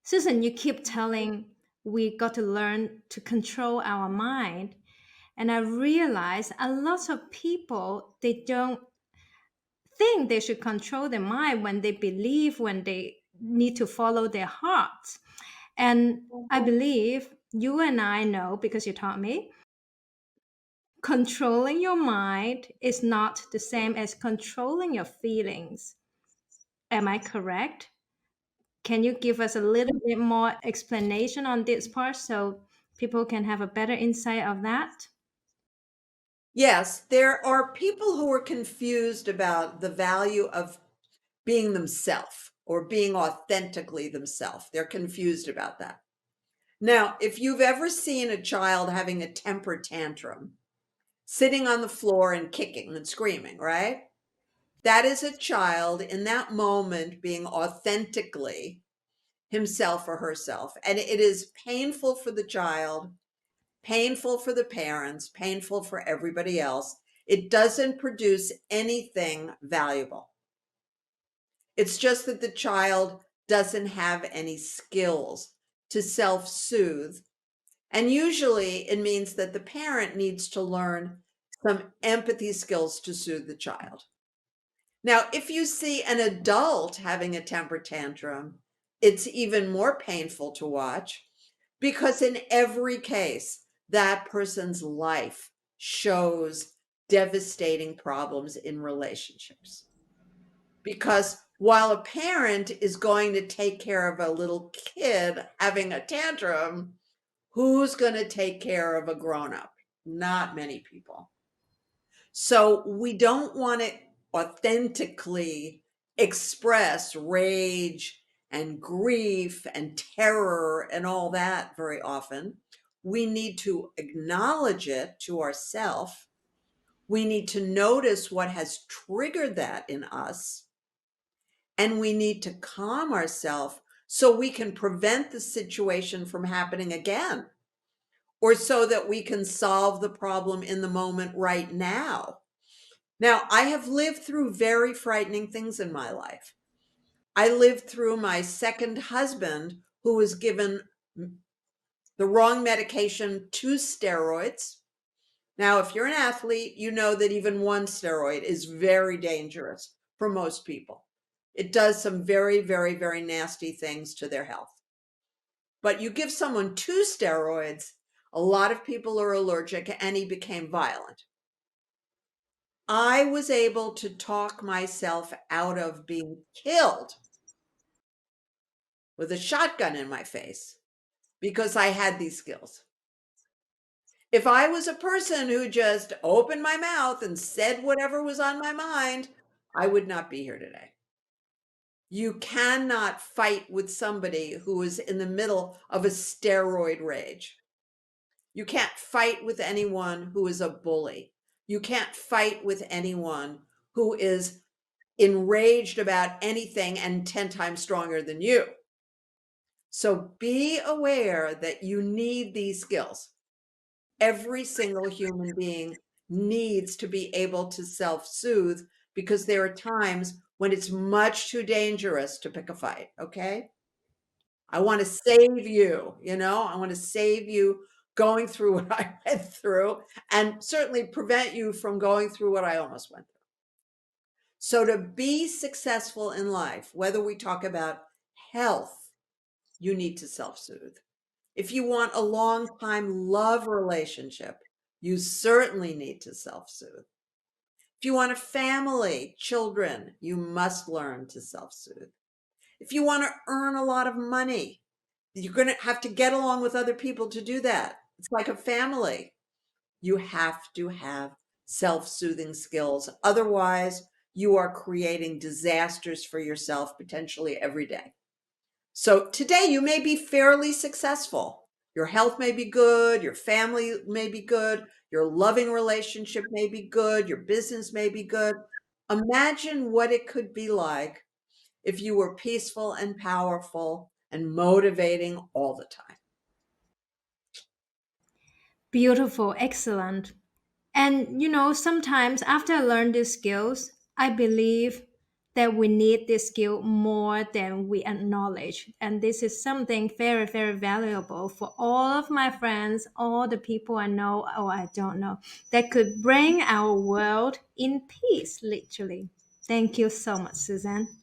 Susan, you keep telling we got to learn to control our mind. And I realize a lot of people, they don't think they should control their mind when they believe, when they need to follow their hearts. And I believe you and I know, because you taught me, controlling your mind is not the same as controlling your feelings. Am I correct? Can you give us a little bit more explanation on this part so people can have a better insight of that? Yes, there are people who are confused about the value of being themselves or being authentically themselves. They're confused about that. Now, if you've ever seen a child having a temper tantrum, sitting on the floor and kicking and screaming, right? That is a child in that moment being authentically himself or herself. And it is painful for the child, painful for the parents, painful for everybody else. It doesn't produce anything valuable. It's just that the child doesn't have any skills to self soothe. And usually it means that the parent needs to learn some empathy skills to soothe the child. Now, if you see an adult having a temper tantrum, it's even more painful to watch because in every case, that person's life shows devastating problems in relationships. Because while a parent is going to take care of a little kid having a tantrum, who's going to take care of a grown up? Not many people. So we don't want to authentically express rage and grief and terror and all that very often. We need to acknowledge it to ourselves. We need to notice what has triggered that in us. And we need to calm ourselves so we can prevent the situation from happening again, or so that we can solve the problem in the moment right now. Now, I have lived through very frightening things in my life. I lived through my second husband, who was given the wrong medication, two steroids. Now, if you're an athlete, you know that even one steroid is very dangerous for most people. It does some very, very, very nasty things to their health. But you give someone two steroids, a lot of people are allergic, and he became violent. I was able to talk myself out of being killed with a shotgun in my face because I had these skills. If I was a person who just opened my mouth and said whatever was on my mind, I would not be here today. You cannot fight with somebody who is in the middle of a steroid rage. You can't fight with anyone who is a bully. You can't fight with anyone who is enraged about anything and 10 times stronger than you. So be aware that you need these skills. Every single human being needs to be able to self soothe because there are times when it's much too dangerous to pick a fight. Okay. I want to save you, I want to save you going through what I went through and certainly prevent you from going through what I almost went through. So, to be successful in life, whether we talk about health, you need to self soothe. If you want a long time love relationship, you certainly need to self soothe. If you want a family, children, you must learn to self soothe. If you want to earn a lot of money, you're going to have to get along with other people to do that. It's like a family. You have to have self soothing skills. Otherwise, you are creating disasters for yourself potentially every day. So today you may be fairly successful. Your health may be good, your family may be good, your loving relationship may be good, your business may be good. Imagine what it could be like if you were peaceful and powerful and motivating all the time. Beautiful, excellent. And sometimes after I learned these skills, I believe that we need this skill more than we acknowledge. And this is something very, very valuable for all of my friends, all the people I know or I don't know, that could bring our world in peace, literally. Thank you so much, Suzanne.